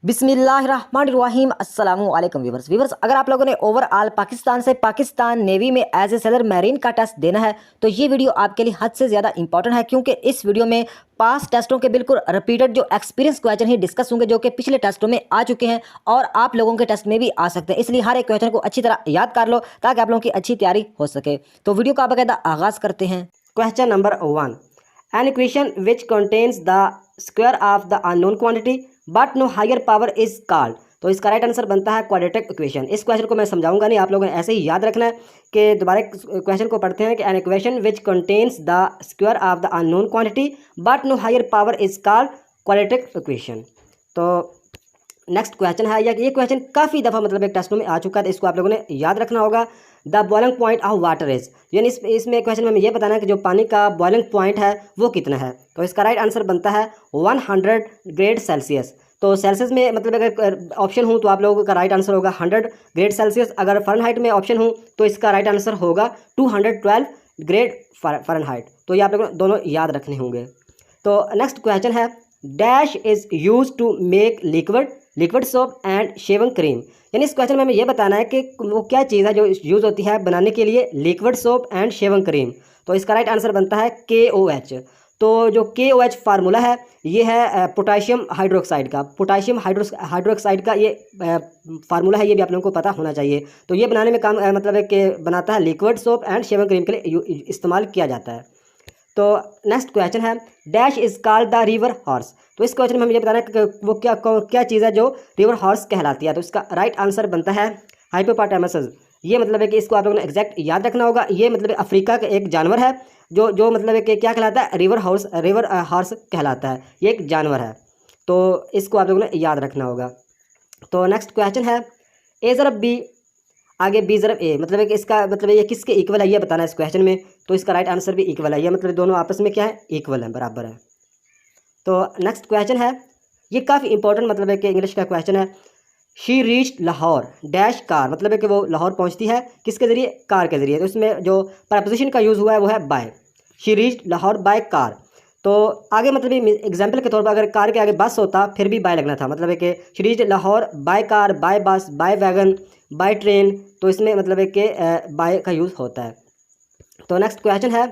बिस्मिल्लाहिर्रहमानिर्रहीम अस्सलामुअलैकुम व्यूवर्स अगर आप लोगों ने ओवरऑल पाकिस्तान से पाकिस्तान नेवी में एज ए सेलर मैरीन का टेस्ट देना है तो ये वीडियो आपके लिए हद से ज़्यादा इंपॉर्टेंट है, क्योंकि इस वीडियो में पास टेस्टों के बिल्कुल रिपीटेड जो एक्सपीरियंस क्वेश्चन ही डिस्कस होंगे जो कि पिछले टेस्टों में आ चुके हैं और आप लोगों के टेस्ट में भी आ सकते हैं। इसलिए हर एक क्वेश्चन को अच्छी तरह याद कर लो ताकि आप लोगों की अच्छी तैयारी हो सके। तो वीडियो का बाकायदा आगाज़ करते हैं। Question number 1. An equation which contains the square of the unknown quantity but no higher power is called. तो इसका राइट आंसर बनता है क्वाड्रेटिक इक्वेशन। इस क्वेश्चन को मैं समझाऊंगा नहीं, आप लोगों ने ऐसे ही याद रखना है कि दोबारा क्वेश्चन को पढ़ते हैं कि an equation which contains the square of the unknown quantity but no higher power is called quadratic equation. तो नेक्स्ट क्वेश्चन है, या ये क्वेश्चन काफ़ी दफ़ा मतलब एक टेस्टों में आ चुका है, तो इसको आप लोगों ने याद रखना होगा। The boiling point of water is, यानी इसमें क्वेश्चन में ये बताना है कि जो पानी का बॉइलिंग पॉइंट है वो कितना है। तो इसका राइट आंसर बनता है 100 ग्रेड सेल्सियस। तो सेल्सियस में मतलब अगर ऑप्शन हूँ तो आप लोगों का राइट आंसर होगा 100 ग्रेड सेल्सियस। अगर फ़ारेनहाइट में ऑप्शन हूँ तो इसका राइट आंसर होगा 212 ग्रेड फ़ारेनहाइट। तो ये आप लोगों को दोनों याद रखने होंगे। तो नेक्स्ट क्वेश्चन है, dash is use to make liquid soap and shaving cream. यानी इस क्वेश्चन में हमें यह बताना है कि वो क्या चीज़ है जो यूज़ होती है बनाने के लिए liquid soap and shaving cream. तो इसका राइट आंसर बनता है KOH। तो जो KOH फार्मूला है ये है पोटाशियम हाइड्रोक्साइड का। पोटाशियम हाइड्रोक्साइड का ये फार्मूला है, ये भी आप लोगों को पता होना चाहिए। तो ये बनाने में काम मतलब है कि बनाता है liquid soap and shaving cream के लिए इस्तेमाल किया जाता है। तो नेक्स्ट क्वेश्चन है, dash is called the river horse. तो इस क्वेश्चन में हमें ये बताना है कि वो क्या चीज़ है जो रिवर हॉर्स कहलाती है। तो इसका राइट आंसर बनता है हाइपोपोटामस। ये मतलब है कि इसको आप लोगों ने एग्जैक्ट याद रखना होगा। ये मतलब अफ्रीका का एक जानवर है जो मतलब है कि क्या कहलाता है, रिवर हॉर्स कहलाता है। ये एक जानवर है, तो इसको आप लोगों ने याद रखना होगा। तो नेक्स्ट क्वेश्चन है, ए ज़रब बी आगे बी ज़रब ए, मतलब है कि इसका मतलब ये किसके इक्वल है ये बताना है इस क्वेश्चन में। तो इसका राइट आंसर भी इक्वल है, ये मतलब दोनों आपस में क्या है, इक्वल है, बराबर है। तो नेक्स्ट क्वेश्चन है, ये काफ़ी इंपॉर्टेंट मतलब है कि इंग्लिश का क्वेश्चन है। She reach Lahore dash car, मतलब है कि वो लाहौर पहुंचती है किसके ज़रिए, कार के ज़रिए। तो इसमें जो प्रपोजिशन का यूज़ हुआ है वो है by. She reach Lahore by car. तो आगे मतलब एग्जाम्पल के तौर पर अगर कार के आगे बस होता फिर भी बाय लगना था, मतलब है कि she reach Lahore by car, by bus, by wagon, by train. तो इसमें मतलब है कि बाय का यूज़ होता है। तो नेक्स्ट क्वेश्चन है,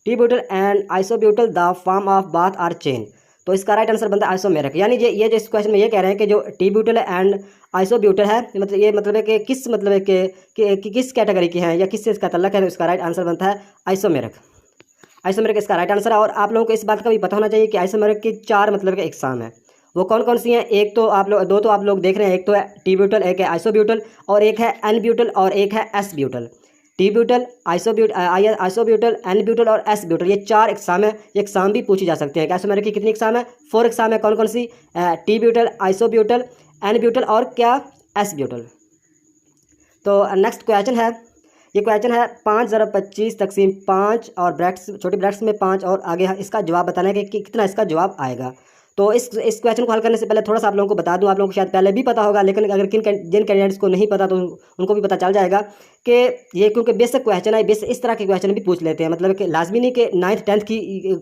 T butyl and isobutyl the form of both are chain. तो इसका राइट आंसर बनता है आइसोमेरिक। यानी ये जो इस क्वेश्चन में ये कह रहे हैं कि जो टी ब्यूटल एंड आइसोब्यूटल है मतलब ये मतलब है कि किस मतलब है कि किस कैटेगरी की है या किससे इसका तल्लक है। तो इसका राइट आंसर बनता है आइसोमेरिक। आइसोमेरिक इसका राइट आंसर है। और आप लोगों को इस बात का भी पता होना चाहिए कि आइसोमेरिक की 4 मतलब के इकसाम है। वो कौन कौन सी हैं, एक तो आप लोग दो तो आप लोग देख रहे हैं, एक तो है टी ब्यूटल, एक है आइसोब्यूटल, और एक है एन ब्यूटल और एक है S butyl. T butyl, आइसोब्यूटल, N butyl और एस ब्यूटल, ये 4 एग्जाम है। ये एग्जाम भी पूछी जा सकते हैं कि आइसोमेरिक की कितनी एग्जाम है, 4 एग्जाम है। कौन कौन सी, टी ब्यूटल, आइसोब्यूटल, एन ब्यूटल और क्या, एस ब्यूटल। तो नेक्स्ट क्वेश्चन है, ये क्वेश्चन है 5 ज़रब 25 तकसीम 5 और ब्रैक्ट्स छोटी ब्रैक्ट्स में 5 और आगे इसका जवाब बताना है कि कितना इसका जवाब आएगा। तो इस क्वेश्चन को हल करने से पहले थोड़ा सा आप लोगों को बता दूं, आप लोगों को शायद पहले भी पता होगा, लेकिन अगर जिन कैंडिडेट्स को नहीं पता तो उनको भी पता चल जाएगा कि ये क्योंकि बेसिक क्वेश्चन है, बेस इस तरह के क्वेश्चन भी पूछ लेते हैं। मतलब कि लाजमी नहीं कि 9th 10th की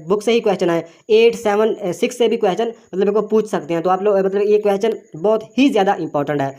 बुक से ही क्वेश्चन आए, 8 7 6 से भी क्वेश्चन मतलब को पूछ सकते हैं। तो आप लोग मतलब ये क्वेश्चन बहुत ही ज़्यादा इंपॉर्टेंट है।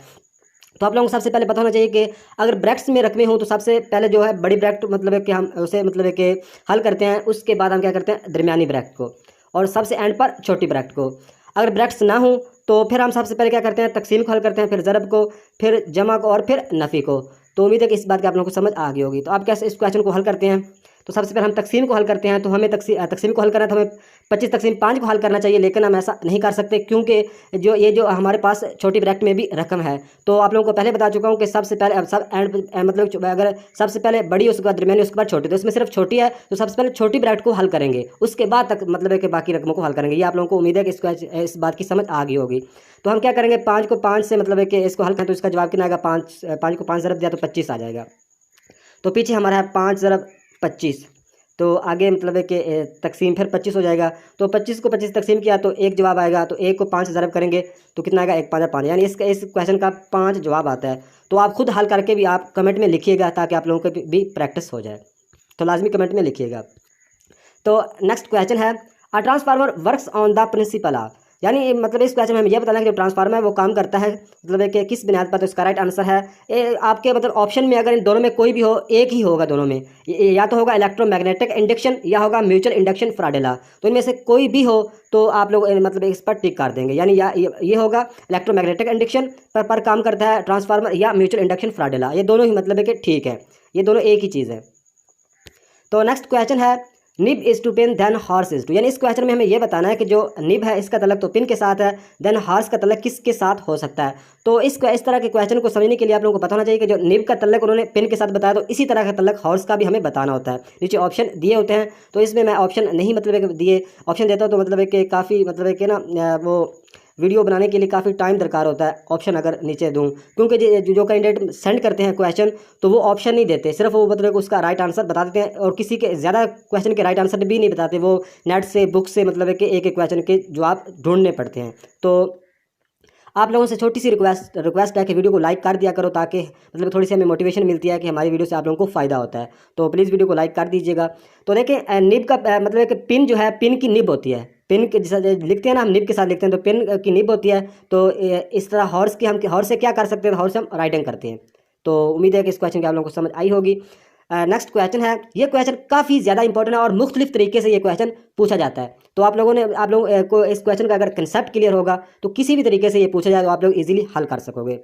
तो आप लोगों को सबसे पहले पता होना चाहिए कि अगर ब्रैक्ट्स में रकमें हों तो सबसे पहले जो है बड़ी ब्रैक्ट मतलब है कि हम उसे मतलब है कि हल करते हैं। उसके बाद हम क्या करते हैं, दरमियानी ब्रैक्ट को, और सबसे एंड पर छोटी ब्रैक्ट को। अगर ब्रैक्ट्स ना हो तो फिर हम सबसे पहले क्या करते हैं, तकसीम को हल करते हैं, फिर ज़रब को, फिर जमा को और फिर नफ़ी को। तो उम्मीद है कि इस बात की आप लोगों को समझ आ गई होगी। तो आप कैसे इस क्वेश्चन को हल करते हैं, तो सबसे पहले हम तकसीम को हल करते हैं। तो हमें तकसीम को हल करना है तो हमें 25 तकसीम 5 को हल करना चाहिए, लेकिन हम ऐसा नहीं कर सकते क्योंकि जो हमारे पास छोटी ब्रैकेट में भी रकम है। तो आप लोगों को पहले बता चुका हूँ कि सबसे पहले अब सब एंड मतलब अगर सबसे पहले बड़ी उसके बाद दरमियानी उसके बाद छोटी, तो इसमें सिर्फ छोटी है तो सबसे पहले छोटी ब्रैकेट को हल करेंगे, उसके बाद तक मतलब है कि बाकी रकमों को हल करेंगे। ये आप लोगों को उम्मीद है कि इस बात की समझ आ गई होगी। तो हम क्या करेंगे, 5 को 5 से मतलब है कि इसको हल करें तो इसका जवाब कितना आएगा, 5 को 5 ज़रब दिया तो 25 आ जाएगा। तो पीछे हमारा है 5 ज़रब 25, तो आगे मतलब है कि तकसीम फिर 25 हो जाएगा। तो 25 को 25 तकसीम किया तो एक जवाब आएगा। तो 1 को 5 से ज़रब करेंगे तो कितना आएगा, 1 5 5, यानी इस क्वेश्चन का 5 जवाब आता है। तो आप खुद हल करके भी आप कमेंट में लिखिएगा ताकि आप लोगों को भी प्रैक्टिस हो जाए। तो लाजमी कमेंट में लिखिएगा। तो नेक्स्ट क्वेश्चन है, a transformer works on the principle of. यानी मतलब इस क्वेश्चन में हमें यह बताना है कि जो ट्रांसफार्मर है वो काम करता है मतलब है कि किस बुनियाद पर। तो इसका राइट आंसर है आपके मतलब ऑप्शन में अगर इन दोनों में कोई भी हो, एक ही होगा दोनों में, या तो होगा इलेक्ट्रोमैग्नेटिक इंडक्शन या होगा म्यूचुअल इंडक्शन फ्राडेला। तो इनमें से कोई भी हो तो आप लोग मतलब इस पर टिक कर देंगे, यानी या ये होगा इलेक्ट्रोमैग्नेटिक इंडक्शन पर काम करता है ट्रांसफार्मर, या म्यूचुअल इंडक्शन फ्राडेला। ये दोनों ही मतलब है कि ठीक है, ये दोनों एक ही चीज़ है। तो नेक्स्ट क्वेश्चन है nib is to pen then horse is to, यानी इस क्वेश्चन में हमें ये बताना है कि जो निब है इसका तलक तो पिन के साथ है, देन हॉर्स का तलक किसके साथ हो सकता है। तो इस तरह के क्वेश्चन को समझने के लिए आप लोगों को पता होना चाहिए कि जो निब का तलक उन्होंने पिन के साथ बताया, तो इसी तरह का तलक हॉर्स का भी हमें बताना होता है। नीचे ऑप्शन दिए होते हैं, तो इसमें मैं ऑप्शन नहीं मतलब है कि दिए, ऑप्शन देता हूँ तो मतलब है कि काफ़ी मतलब है कि ना वो वीडियो बनाने के लिए काफ़ी टाइम दरकार होता है ऑप्शन अगर नीचे दूं, क्योंकि जो कैंडिडेट सेंड करते हैं क्वेश्चन तो वो ऑप्शन नहीं देते, सिर्फ वो मतलब उसका राइट आंसर बता देते हैं, और किसी के ज़्यादा क्वेश्चन के राइट आंसर भी नहीं बताते, वो नेट से बुक से मतलब है कि एक एक क्वेश्चन के जवाब ढूंढने पड़ते हैं। तो आप लोगों से छोटी सी रिक्वेस्ट है कि वीडियो को लाइक कर दिया करो, ताकि मतलब थोड़ी सी हमें मोटिवेशन मिलती है कि हमारी वीडियो से आप लोगों को फ़ायदा होता है। तो प्लीज़ वीडियो को लाइक कर दीजिएगा। तो देखें निब का मतलब है कि पिन जो है, पिन की निब होती है, पिन के जैसा लिखते हैं ना हम निब के साथ लिखते हैं, तो पिन की निब होती है। तो इस तरह हॉर्स की हम हॉर्स से क्या कर सकते हैं, हॉर्स से हम राइटिंग करते हैं। तो उम्मीद है कि इस क्वेश्चन की आप लोगों को समझ आई होगी। नेक्स्ट क्वेश्चन है, ये क्वेश्चन काफ़ी ज़्यादा इंपॉर्टेंट है और मुख्तलिफ तरीके से ये क्वेश्चन पूछा जाता है। तो आप लोगों को इस क्वेश्चन का अगर कंसेप्ट क्लियर होगा तो किसी भी तरीके से ये पूछा जाए तो आप लोग इजीली हल कर सकोगे।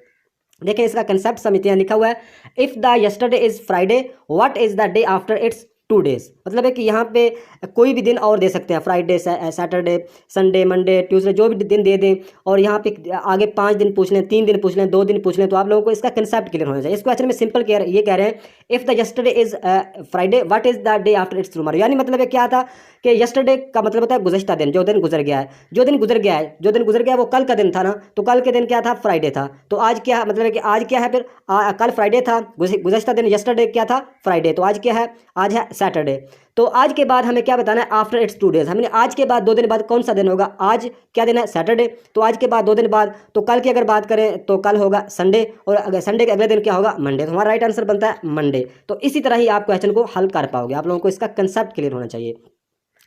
देखिए इसका कंसेप्ट समझते हैं। लिखा हुआ है if the yesterday is Friday what is the day after it's 2 days। मतलब है कि यहाँ पे कोई भी दिन और दे सकते हैं, Friday, Saturday, Sunday, Monday, Tuesday, जो भी दिन दे दें, और यहाँ पे आगे 5 दिन पूछ लें, 3 दिन पूछ लें, 2 दिन पूछ लें, तो आप लोगों को इसका कंसेप्ट क्लियर होना चाहिए। इस क्वेश्चन में सिंपल ये कह रहे हैं if the yesterday is Friday what is the day after it's tomorrow. यानी मतलब है क्या था कि यस्टरडे का मतलब होता है गुज़श्ता दिन, जो दिन गुजर गया है, जो दिन गुजर गया है, जो दिन गुजर गया वो कल का दिन था ना, तो कल के दिन क्या था, फ्राइडे था। तो आज क्या मतलब है कि आज क्या है फिर, कल फ्राइडे था, गुज़श्ता दिन यस्टरडे क्या था, फ्राइडे, तो आज क्या है, आज है सैटरडे। तो आज के बाद हमें क्या बताना है, आफ्टर इट्स 2 days। हमने आज के बाद 2 दिन बाद कौन सा दिन होगा, आज क्या दिन है, सैटरडे, तो आज के बाद 2 दिन बाद, तो कल की अगर बात करें तो कल होगा संडे, और अगर संडे के अगले दिन क्या होगा, मंडे। तो हमारा राइट आंसर बनता है मंडे। तो इसी तरह ही आप क्वेश्चन को हल कर पाओगे। आप लोगों को इसका कंसेप्ट क्लियर होना चाहिए।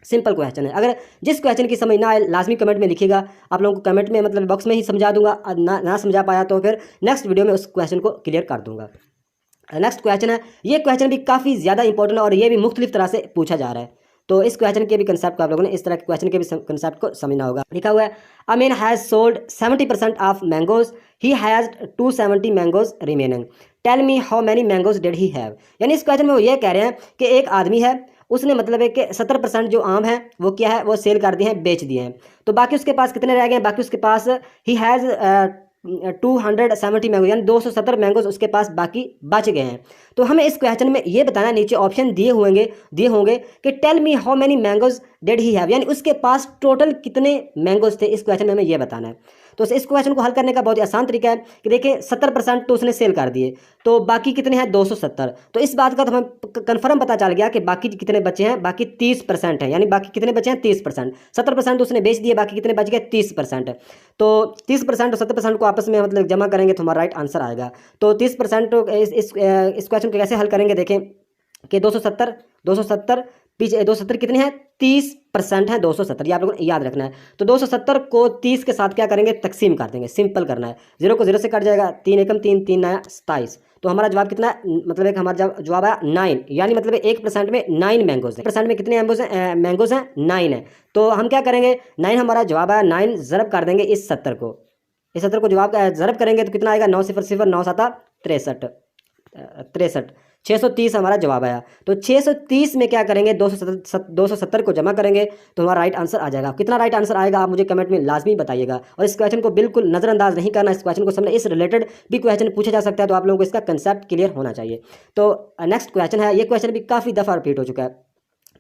सिंपल क्वेश्चन है। अगर जिस क्वेश्चन की समझ ना आए लाजमी कमेंट में लिखिएगा, आप लोगों को कमेंट में मतलब बॉक्स में ही समझा दूंगा, ना समझा पाया तो फिर नेक्स्ट वीडियो में उस क्वेश्चन को क्लियर कर दूंगा। नेक्स्ट क्वेश्चन है, ये क्वेश्चन भी काफ़ी ज़्यादा इंपॉर्टेंट है और ये भी मुख्तलिफ तरह से पूछा जा रहा है। तो इस क्वेश्चन के भी कंसेप्ट को आप लोगों ने इस तरह के क्वेश्चन के भी कंसेप्ट को समझना होगा। लिखा हुआ है Amin has sold 70% of mangoes, he has 270 mangoes remaining, tell me how many mangoes did he have. यानी इस क्वेश्चन में वो ये कह रहे हैं कि एक आदमी है, उसने मतलब है कि 70% जो आम है वो क्या है, वो सेल कर दिए हैं, बेच दिए हैं, तो बाकी उसके पास कितने रह गए, बाकी उसके पास ही हैज़ 270 मैंगो, यानी 270 मैंगोज उसके पास बाकी बच गए हैं। तो हमें इस क्वेश्चन में ये बताना, नीचे ऑप्शन दिए होंगे कि tell me how many mangoes did he have, यानी उसके पास टोटल कितने मैंगोज थे, इस क्वेश्चन में हमें ये बताना है। तो इस क्वेश्चन को हल करने का बहुत ही आसान तरीका है कि देखिए 70% तो उसने सेल कर दिए, तो बाकी कितने हैं, 270। तो इस बात का तो हमें कन्फर्म पता चल गया कि बाकी कितने बचे हैं, बाकी 30% है, यानी बाकी कितने बचे हैं, 30%। 70% उसने बेच दिए, बाकी कितने बच गए, 30%। तो 30% और 70% को आपस में मतलब जमा करेंगे तो हमारा राइट आंसर आएगा। तो 30% इस क्वेश्चन को कैसे हल करेंगे, देखें कि 270 पीछे 270 कितने हैं, 30% है 270, ये आप लोगों ने याद रखना है। तो 270 को 30 के साथ क्या करेंगे, तकसीम कर देंगे, सिंपल करना है, 0 को 0 से कट जाएगा, 3 एकम 3, 3 नया 27। तो हमारा जवाब कितना है, मतलब एक हमारा जवाब है 9, यानी मतलब 1% में 9 मैंगोज है। परसेंट में कितने मैंगोज हैं, 9 है। तो हम क्या करेंगे, 9 हमारा जवाब है, 9 ज़रब कर देंगे इस 70 को, इस 70 को जवाब ज़रब करेंगे तो कितना आएगा, 9 0 0 9 7 63, 630 हमारा जवाब आया। तो 630 में क्या करेंगे, 270 को जमा करेंगे तो हमारा राइट आंसर आ जाएगा। कितना राइट आंसर आएगा आप मुझे कमेंट में लाजमी बताइएगा, और इस क्वेश्चन को बिल्कुल नज़रअंदाज नहीं करना, इस क्वेश्चन को समझना, इस रिलेटेड भी क्वेश्चन पूछा जा सकता है, तो आप लोगों को इसका कंसेप्ट क्लियर होना चाहिए। तो नेक्स्ट क्वेश्चन है, ये क्वेश्चन भी काफ़ी दफ़ा रिपीट हो चुका है,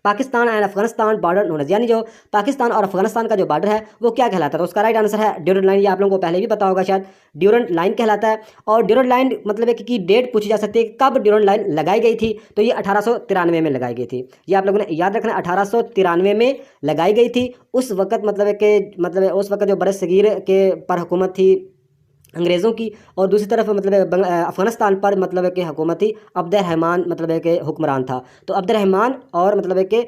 Pakistan and Afghanistan border known, यानी जो पाकिस्तान और अफगानिस्तान का जो बॉर्डर है वो क्या कहलाता है, तो उसका राइट आंसर है ड्यूरेंट लाइन। ये आप लोगों को पहले भी पता होगा शायद, ड्यूरेंट लाइन कहलाता है। और ड्यूरेंट लाइन मतलब है कि डेट पूछी जा सकती है, कब ड्यूरेंट लाइन लगाई गई थी, तो ये 1893 में लगाई गई थी। ये आप लोगों ने याद रखना, 1893 में लगाई गई थी। उस वक्त मतलब है कि उस वक्त जो बरसगीर के पर हुकूमत थी अंग्रेज़ों की, और दूसरी तरफ मतलब अफ़गानिस्तान पर मतलब कि हुकूमती अब्दुर्रहमान मतलब कि हुक्मरान था। तो अब्दुर्रहमान और मतलब कि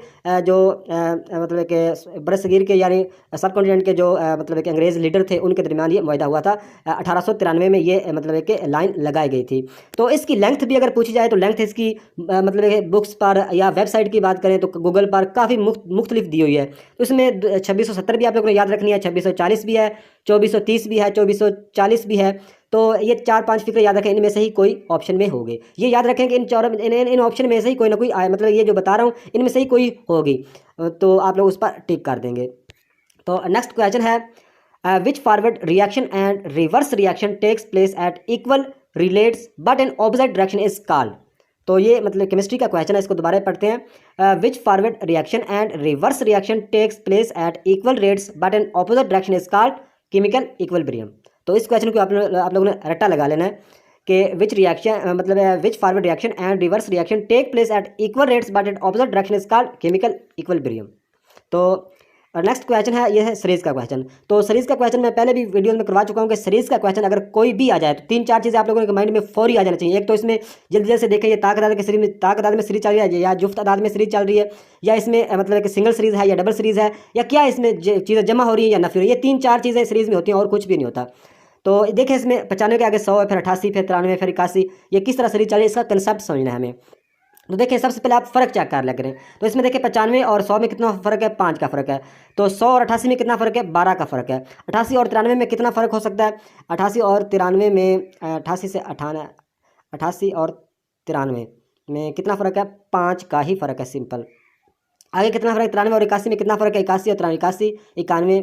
जो मतलब कि बरसगीर के यानी सब कॉन्टिनेंट के जो मतलब कि अंग्रेज़ लीडर थे उनके दरमियान ये मुआहदा हुआ था। 1893 में ये मतलब कि लाइन लगाई गई थी। तो इसकी लेंथ भी अगर पूछी जाए तो लेंथ इसकी मतलब कि बुक्स पर या वेबसाइट की बात करें तो गूगल पर काफ़ी मुख्तलिफ दी हुई है। तो इसमें 2670 भी आप लोगों ने याद रखनी है, 2640 भी है, 2430 भी है, 2440 भी है। तो ये 4-5 फिक्र याद रखें, इनमें से ही कोई ऑप्शन में होगी। ये याद रखें कि इन ऑप्शन में से ही कोई ना कोई मतलब ये जो बता रहा हूँ इनमें से ही कोई होगी। तो आप लोग उस पर टिक कर देंगे। तो नेक्स्ट क्वेश्चन है which forward reaction and reverse reaction takes place at equal rates but in opposite direction is called. तो ये मतलब केमिस्ट्री का क्वेश्चन है, इसको दोबारा पढ़ते हैं। Which forward reaction and reverse reaction takes place at equal rates but in opposite direction is called chemical equilibrium. तो इस क्वेश्चन को आप लोगों ने रट्टा लगा लेना है कि विच रिएक्शन मतलब which forward reaction and reverse reaction take place at equal rates but in opposite direction is called chemical equilibrium. तो नेक्स्ट क्वेश्चन है, ये है सीरीज का क्वेश्चन। तो सीरीज का क्वेश्चन मैं पहले भी वीडियो में करवा चुका हूँ कि सीरीज का क्वेश्चन अगर कोई भी आ जाए तो 3-4 चीज़ें आप लोगों के माइंड में फौरी आ जाना चाहिए। एक तो इसमें जल्दी जल्दी से देखें ये ताकत की सीरीज में सीरीज चल रही है या जुफ्त आदाद में सीरीज चल रही है, या इसमें मतलब कि सिंगल सीरीज है या डबल सीरीज है, या क्या इसमें चीज़ें जमा हो रही है या नफी हो रही है। ये 3-4 चीज़ें सीरीज में होती हैं और कुछ भी नहीं होता। तो देखें इसमें 95 के आगे 100 है, फिर 88, फिर 93, फिर 81, ये किस तरह सीरीज चल रही है इसका कंसेप्ट समझना है हमें। तो देखिए सबसे पहले आप फ़र्क चेक कर लिया करें। तो इसमें देखिए 95 और 100 में कितना फ़र्क है, 5 का फ़र्क है। तो 100 और 88 में कितना फ़र्क है, 12 का फ़र्क है। 88 और 93 में कितना फ़र्क हो सकता है, 88 और 93 में 88 से 88 और 93 में कितना फ़र्क है, 5 का ही फ़र्क है, सिंपल। आगे कितना फ़र्क है, 93 और 81 में कितना फ़र्क है, 81 और 81, 91,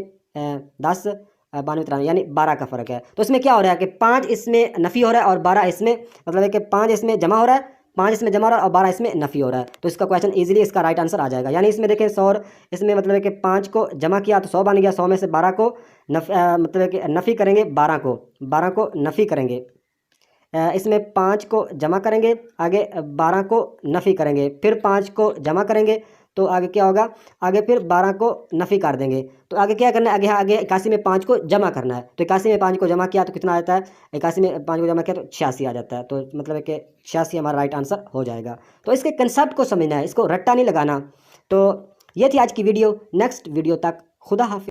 10, 92, 93 यानी 12 का फ़र्क है। तो इसमें क्या हो रहा है कि 5 इसमें नफ़ी हो रहा है और 12 इसमें मतलब है कि 5 इसमें जमा हो रहा है, 5 इसमें जमा हो रहा है और 12 इसमें नफ़ी हो रहा है। तो इसका क्वेश्चन इजीली इसका राइट आंसर आ जाएगा। यानी इसमें देखें 100 और इसमें मतलब है कि 5 को जमा किया तो 100 बन गया, 100 में से 12 को मतलब है कि नफ़ी करेंगे, 12 को नफ़ी करेंगे। इसमें 5 को जमा करेंगे, आगे 12 को नफ़ी करेंगे, फिर 5 को जमा करेंगे तो आगे क्या होगा, आगे फिर 12 को नफ़ी कर देंगे। तो आगे क्या करना है, आगे 81 में 5 को जमा करना है। तो 81 में 5 को जमा किया तो कितना आता है, 81 में 5 को जमा किया तो 86 आ जाता है। तो मतलब है कि 86 हमारा राइट आंसर हो जाएगा। तो इसके कंसेप्ट को समझना है, इसको रट्टा नहीं लगाना। तो ये थी आज की वीडियो। नेक्स्ट वीडियो तक खुदा हाफिज़।